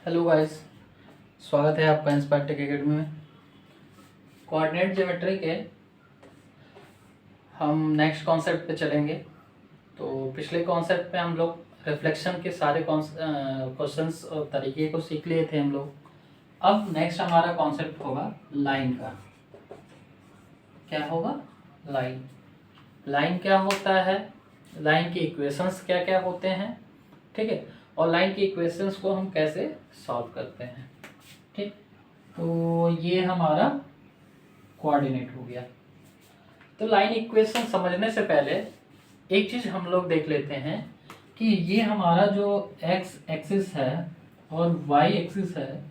Hello guys, स्वागत है आपका इंस्पायर टेक अकेडमी में। कोऑर्डिनेट ज्योमेट्री के हम नेक्स्ट कॉन्सेप्ट पे चलेंगे। तो पिछले कॉन्सेप्ट पे हम लोग रिफ्लेक्शन के सारे क्वेश्चंस और तरीके को सीख लिए थे हम लोग। अब नेक्स्ट हमारा कॉन्सेप्ट होगा लाइन का। क्या होगा? लाइन। लाइन क्या होता है, लाइन के इक्वेशंस क्या क्या होते हैं, ठीक है, और लाइन के इक्वेशंस को हम कैसे सॉल्व करते हैं। ठीक, तो ये हमारा कोऑर्डिनेट हो गया। तो लाइन इक्वेशन समझने से पहले एक चीज हम लोग देख लेते हैं कि ये हमारा जो एक्स एक्सिस है और वाई एक्सिस है,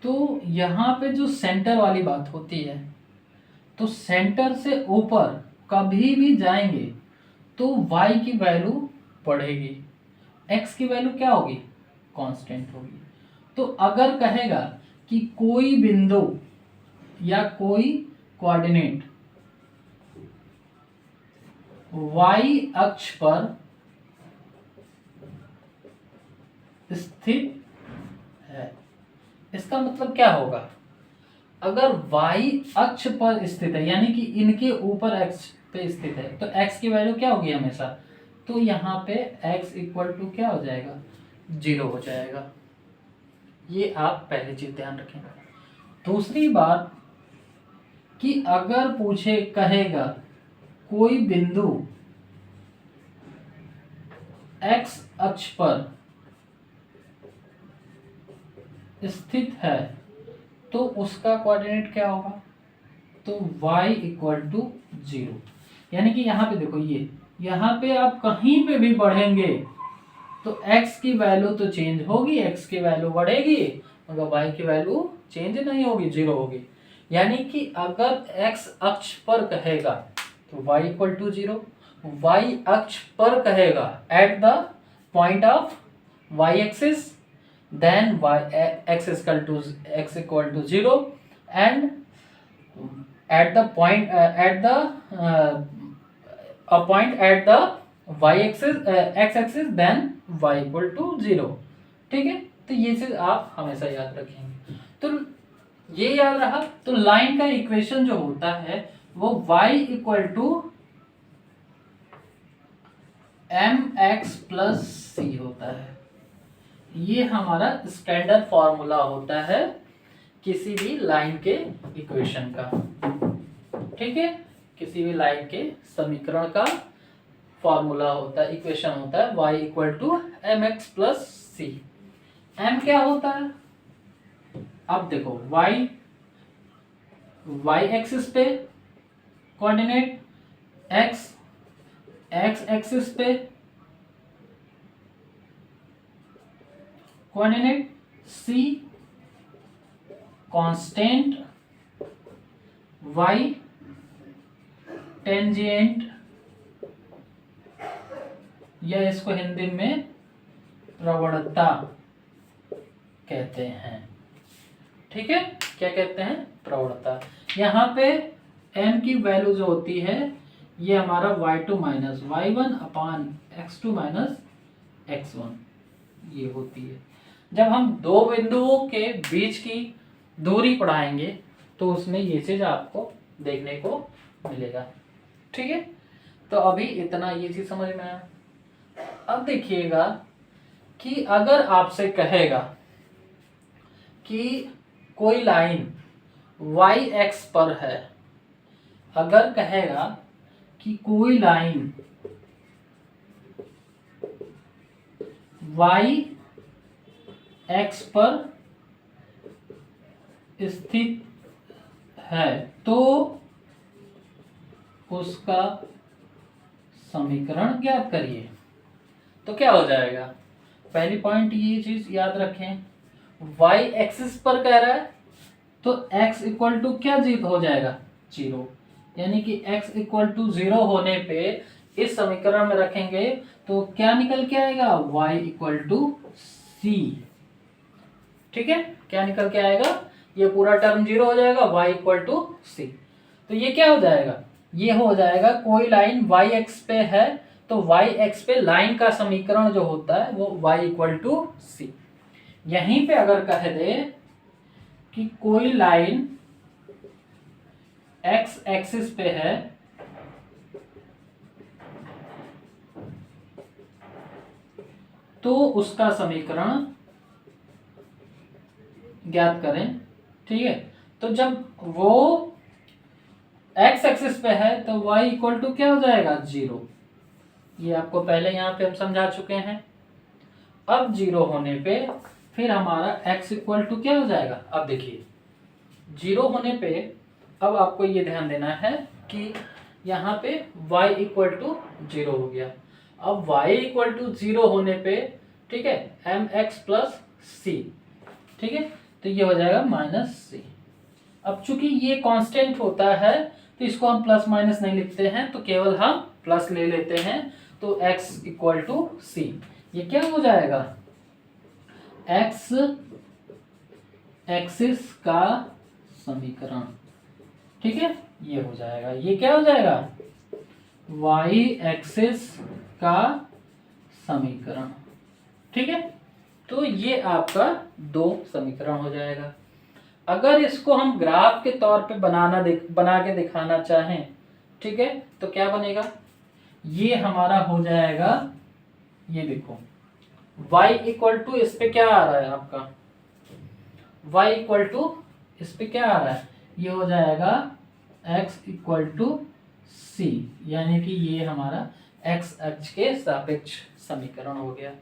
तो यहाँ पे जो सेंटर वाली बात होती है, तो सेंटर से ऊपर कभी भी जाएंगे तो y की वैल्यू बढ़ेगी, x की वैल्यू क्या होगी? कांस्टेंट होगी। तो अगर कहेगा कि कोई बिंदु या कोई कोऑर्डिनेट y अक्ष पर स्थित है, इसका मतलब क्या होगा? अगर y अक्ष पर स्थित है यानी कि इनके ऊपर x पे स्थित है, तो x की वैल्यू क्या होगी हमेशा? तो यहाँ पे x इक्वल टू क्या हो जाएगा? 0 हो जाएगा। ये आप पहली चीज ध्यान रखें। दूसरी बात कि अगर पूछे कहेगा कोई बिंदु x अक्ष पर स्थित है, तो उसका कोऑर्डिनेट क्या होगा? तो y इक्वल टू 0। यानी कि यहाँ पे देखो, ये यहाँ पे आप कहीं पे भी बढ़ेंगे तो x की वैल्यू तो चेंज होगी, x की वैल्यू बढ़ेगी, मगर y की वैल्यू चेंज नहीं होगी, 0 होगी। यानी कि अगर x अक्ष पर कहेगा तो y इक्वल टू 0, y अक्ष पर कहेगा at the point of y axis, then x equal to 0, and at the point at the a point at the y axis x axis, then y equal to 0। ठीक है, तो ये चीज आप हमेशा याद रखेंगे। तो ये याद रहा। तो लाइन का इक्वेशन जो होता है वो y equal to mx plus C होता है। ये हमारा स्टैंडर्ड फॉर्मूला होता है किसी भी लाइन के इक्वेशन का। ठीक है, किसी भी लाइन के समीकरण का फॉर्मूला होता है, इक्वेशन होता है y equal to M x plus c. M क्या होता है? अब देखो, y एक्सिस पे कोऑर्डिनेट, x एक्सिस पे coordinate, c constant, y tangent, या इसको हिंदी में प्रवणता कहते हैं। ठीक है, क्या कहते हैं? प्रवणता। यहाँ पे m की वैल्यू जो होती है ये हमारा y2 माइनस y1 अपान x2 माइनस x1 ये होती है। जब हम दो बिंदुओं के बीच की दूरी पढ़ाएंगे तो उसमें ये चीज आपको देखने को मिलेगा। ठीक है, तो अभी इतना ये चीज समझ में आया। अब देखिएगा कि अगर आपसे कहेगा कि कोई लाइन y एक्स पर है, अगर कहेगा कि कोई लाइन y एक्स पर स्थित है, तो उसका समीकरण ज्ञात करिए। तो क्या हो जाएगा? पहली पॉइंट ये चीज याद रखें, y एक्सिस पर कह रहा है तो x इक्वल टू क्या हो जाएगा? 0। यानी कि x इक्वल टू 0 होने पे इस समीकरण में रखेंगे तो क्या निकल के आएगा? y equal to c। ठीक है, क्या निकल के आएगा? ये पूरा टर्म 0 हो जाएगा, y इक्वल टू c। तो ये क्या हो जाएगा? ये हो जाएगा कोई लाइन y एक्स पे है तो वाई एक्स पे लाइन का समीकरण जो होता है वो वाई इक्वल टू सी। यहीं पे अगर कह दे कि कोई लाइन एक्स एक्सिस पे है तो उसका समीकरण ज्ञात करें। ठीक है, तो जब वो एक्स एक्सिस पे है तो y इक्वल टू क्या हो जाएगा 0। ये आपको पहले यहाँ पे हम समझा चुके हैं। अब 0 होने पे फिर हमारा x इक्वल टू क्या हो जाएगा। अब देखिए 0 होने पे अब आपको ये ध्यान देना है कि यहाँ पे y इक्वल टू 0 हो गया। अब y इक्वल टू 0 होने पे ठीक है mx प्लस सी, ठीक है, तो ये हो जाएगा माइनस सी। अब चूंकि ये कांस्टेंट होता है तो इसको हम प्लस माइनस नहीं लिखते हैं, तो केवल हम प्लस ले लेते हैं। तो x इक्वल टू सी, ये क्या हो जाएगा x एक्सिस का समीकरण। ठीक है, ये हो जाएगा, ये क्या हो जाएगा y एक्सिस का समीकरण। ठीक है, तो ये आपका 2 समीकरण हो जाएगा। अगर इसको हम ग्राफ के तौर पे बना के दिखाना चाहें, ठीक है, तो क्या बनेगा, ये हमारा हो जाएगा, ये देखो y इक्वल टू इस पे क्या आ रहा है आपका, y इक्वल टू इस पे क्या आ रहा है, ये हो जाएगा x इक्वल टू सी, यानी कि ये हमारा x अक्ष के सापेक्ष समीकरण हो गया।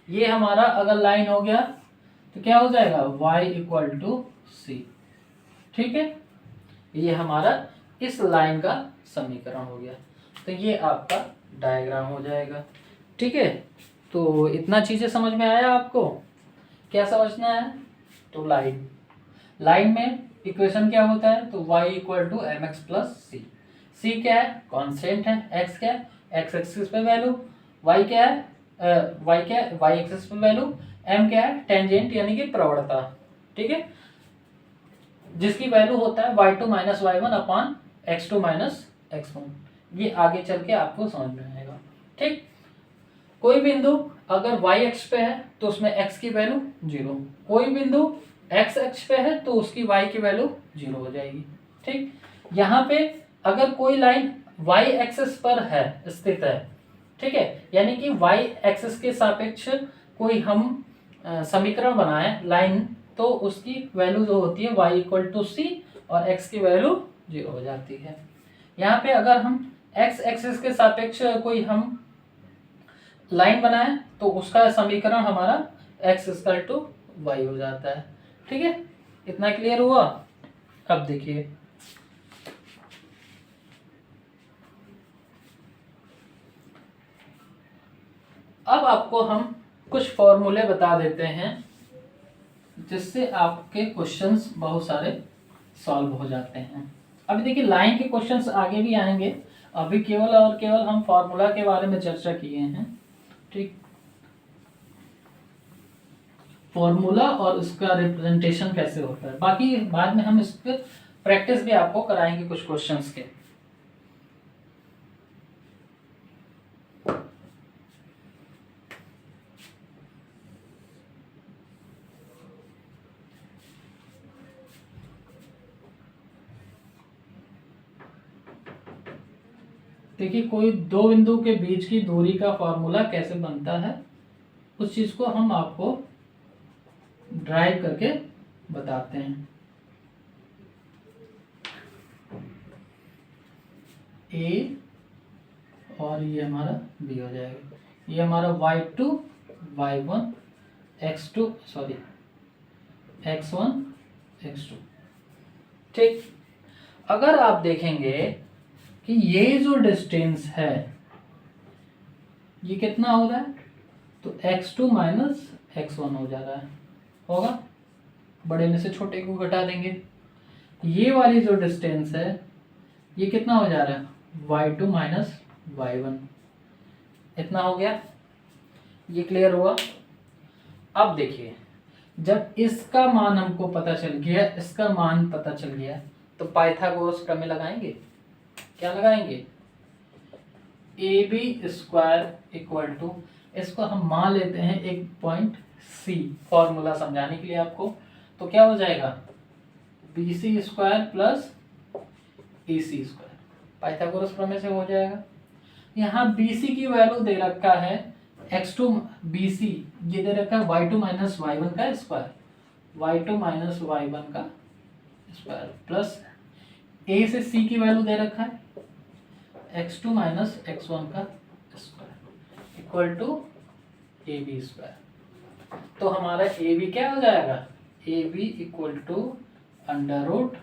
ये हमारा अगर लाइन हो गया तो क्या हो जाएगा y इक्वल टू सी। ठीक है, ये हमारा इस लाइन का समीकरण हो गया। तो ये आपका डायग्राम हो जाएगा। ठीक है, तो इतना चीजें समझ में आया आपको, क्या समझना है। तो लाइन में इक्वेशन क्या होता है, तो y equal to M x plus C. C क्या है, कॉन्स्टेंट है, x क्या है, x एक्सिस पे वैल्यू, y क्या है, y एक्सिस पे वैल्यू, m क्या है, टेंजेंट यानी कि प्रवणता। ठीक है, जिसकी वैल्यू होता है y2 minus y1 upon x2 minus x1। ये आगे चल के आपको समझ में आएगा। ठीक, कोई बिंदु अगर y अक्ष पे है तो उसमें x की वैल्यू 0, कोई बिंदु x अक्ष पे है तो उसकी y की वैल्यू 0 हो जाएगी। ठीक, यहाँ पे अगर कोई लाइन y एक्सिस पर है स्थित है, ठीक है, यानी कि y एक्सिस के सापेक्ष कोई हम समीकरण बनाए लाइन, तो उसकी वैल्यू जो होती है y इक्वल टू सी और x की वैल्यू 0 हो जाती है। यहाँ पे अगर हम x एक्सिस के सापेक्ष कोई हम लाइन बनाए तो उसका समीकरण हमारा x इक्वल टू y हो जाता है। ठीक है, इतना क्लियर हुआ। अब देखिए अब आपको हम कुछ फॉर्मूले बता देते हैं जिससे आपके क्वेश्चंस बहुत सारे सॉल्व हो जाते हैं। अभी देखिए लाइन के क्वेश्चंस आगे भी आएंगे, अभी केवल और केवल हम फॉर्मूला के बारे में चर्चा किए हैं। ठीक, फॉर्मूला और उसका रिप्रेजेंटेशन कैसे होता है, बाकी बाद में हम इस पर प्रैक्टिस भी आपको कराएंगे कुछ क्वेश्चंस के। देखिए कोई दो बिंदु के बीच की दूरी का फॉर्मूला कैसे बनता है, उस चीज को हम आपको ड्राइव करके बताते हैं। ए और ये हमारा बी हो जाएगा, ये हमारा y2 y1 x2 sorry x1 x2। ठीक, अगर आप देखेंगे कि ये जो डिस्टेंस है ये कितना हो रहा है, तो x2 माइनस x1 हो जा रहा है, होगा, बड़े में से छोटे को घटा देंगे। ये वाली जो डिस्टेंस है ये कितना हो जा रहा है, y2 माइनस y1, इतना हो गया। ये क्लियर हुआ। अब देखिए जब इसका मान हमको पता चल गया, इसका मान पता चल गया, तो पाइथागोरस प्रमेय लगाएंगे। क्या लगाएंगे, AB² इक्वल टू, इसको हम मान लेते हैं एक पॉइंट C, फॉर्मूला समझाने के लिए आपको। तो क्या हो जाएगा BC² प्लस AC², पाइथागोरस प्रमेय से हो जाएगा। यहाँ BC की वैल्यू दे रखा है x2, BC ये दे रखा है y2 माइनस y1 का स्क्वायर, y2 माइनस y1 का स्क्वायर, प्लस A से C की वैल्यू दे रखा है x2 माइनस x1 का स्क्वायर इक्वल टू AB²। तो हमारा AB क्या हो जाएगा, AB equal to under root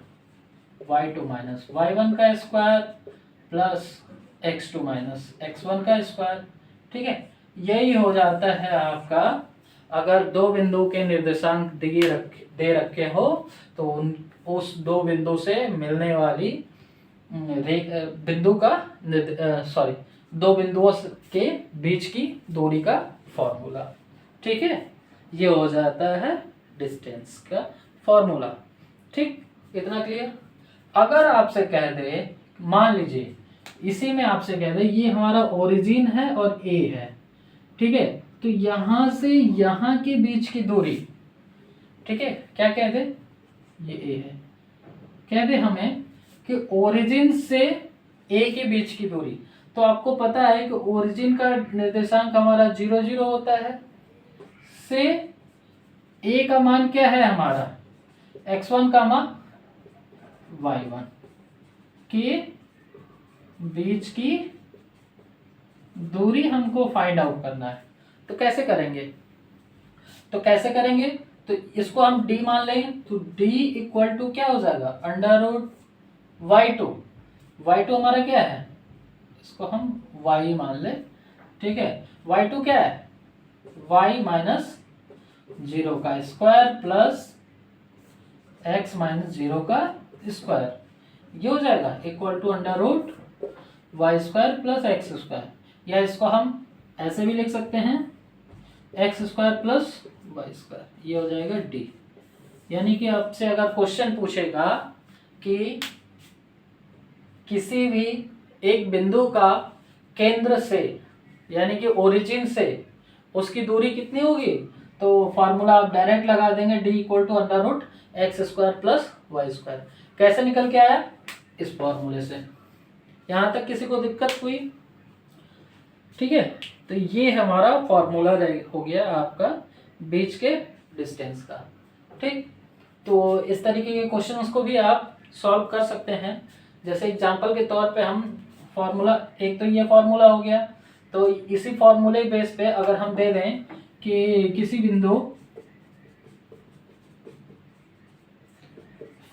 y2 minus y1 का square plus x2 minus x1 का स्क्वायर। ठीक है, यही हो जाता है आपका, अगर दो बिंदु के निर्देशांक दे रखे हो तो उस दो बिंदु से मिलने वाली बिंदु का दो बिंदुओं के बीच की दूरी का फॉर्मूला। ठीक है, ये हो जाता है डिस्टेंस का फॉर्मूला। ठीक, इतना क्लियर। अगर आपसे कह दे, मान लीजिए इसी में आपसे कह दे ये हमारा ओरिजिन है और ए है, ठीक है, तो यहां से यहां के बीच की दूरी, ठीक है, क्या कह दे, ये ए है, कह दे हमें कि ओरिजिन से ए के बीच की दूरी। तो आपको पता है कि ओरिजिन का निर्देशांक हमारा 0 0 होता है, से ए का मान क्या है हमारा x1 का मान y1 के बीच की दूरी हमको फाइंड आउट करना है। तो कैसे करेंगे, तो इसको हम d मान लें, तो d इक्वल टू क्या हो जाएगा अंडर रूट y2 हमारा क्या है, इसको हम y मान ले। ठीक है, y2 क्या है, y माइनस 0 का स्क्वायर प्लस x माइनस 0 का स्क्वायर, ये हो जाएगा equal to under root y² plus x², या इसको हम ऐसे भी लिख सकते हैं x² प्लस y², ये हो जाएगा d। यानी कि आपसे अगर क्वेश्चन पूछेगा कि किसी भी एक बिंदु का केंद्र से यानी कि ओरिजिन से उसकी दूरी कितनी होगी, तो फार्मूला आप डायरेक्ट लगा देंगे d equal to under root x² plus y²। कैसे निकल के आया, इस फॉर्मूले से। यहां तक किसी को दिक्कत हुई? ठीक है, तो ये हमारा फॉर्मूला हो गया आपका बीच के डिस्टेंस का। ठीक, तो इस तरीके के क्वेश्चंस को भी आप सॉल्व कर सकते हैं। जैसे एग्जांपल के तौर पे हम फॉर्मूला, एक तो ये फॉर्मूला हो गया, तो इसी फॉर्मूले बेस पे अगर हम दे दें कि किसी बिंदु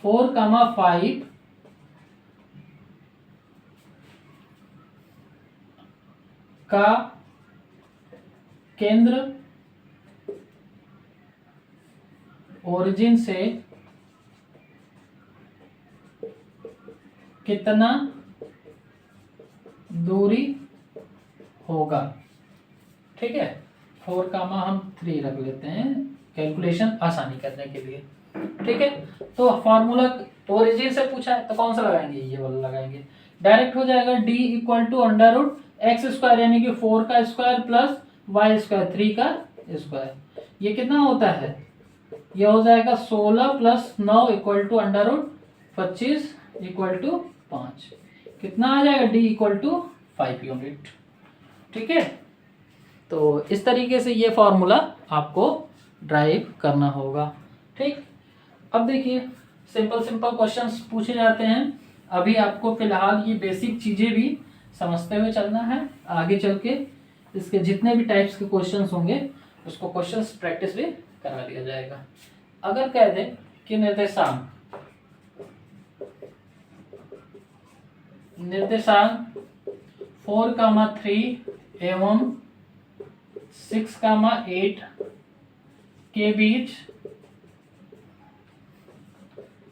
4,5 का केंद्र ओरिजिन से कितना दूरी होगा। ठीक है, 4,3 रख लेते हैं कैलकुलेशन आसानी करने के लिए। ठीक है, तो फॉर्मूला ओरिजिन से पूछा है तो कौन सा लगाएंगे, ये वाला लगाएंगे। डायरेक्ट हो जाएगा d equal to under root x² यानी कि 4 का स्क्वायर प्लस y² 3 का स्क्वायर, ये कितना होता है, ये हो जाएगा 16 plus 9 equal to under root 25 equal to 5, कितना आ जाएगा d इक्वल टू 5 यूनिट। ठीक है, तो इस तरीके से ये फॉर्मूला आपको ड्राइव करना होगा। ठीक, अब देखिए सिंपल क्वेश्चंस पूछे जाते हैं। अभी आपको फिलहाल ये बेसिक चीज़ें भी समझते हुए चलना है, आगे चल के इसके जितने भी टाइप्स के क्वेश्चंस होंगे उसको क्वेश्चंस प्रैक्टिस भी करा दिया जाएगा। अगर कह दें कि निर्देशांक 4,3 एवं 6,8 के बीच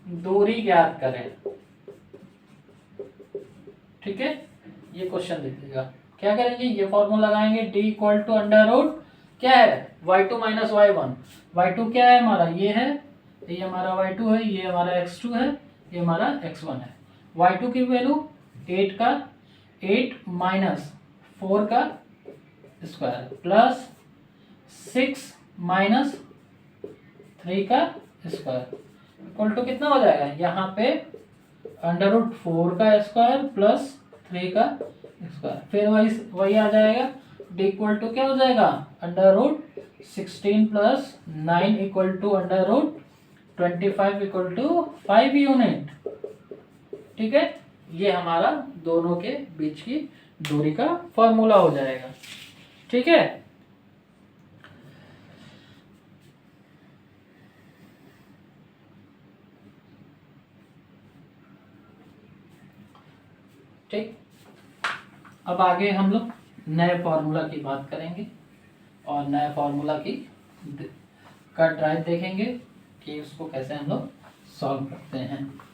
दूरी ज्ञात करें। ठीक है, ये क्वेश्चन देखिएगा, क्या करेंगे, ये फॉर्मूला लगाएंगे d equal to under root क्या है y2 माइनस y1, y2 क्या है हमारा, ये है, ये हमारा y2 है, ये हमारा x2 है, ये हमारा x1 है। y2 की वैल्यू 8 माइनस 4 का स्क्वायर प्लस 6 माइनस 3 का स्क्वायर इक्वल टू कितना हो जाएगा, यहाँ पे √4 का स्क्वायर प्लस 3 का स्क्वायर, फिर वही आ जाएगा। डी इक्वल टू क्या हो जाएगा, √16 plus 9 equal to √25 equal to 5 unit. ठीक है, ये हमारा दोनों के बीच की दूरी का फॉर्मूला हो जाएगा। ठीक है, ठीक। अब आगे हम लोग नए फॉर्मूला की बात करेंगे और नए फॉर्मूला की का ड्राइव देखेंगे कि उसको कैसे हम लोग सॉल्व करते हैं।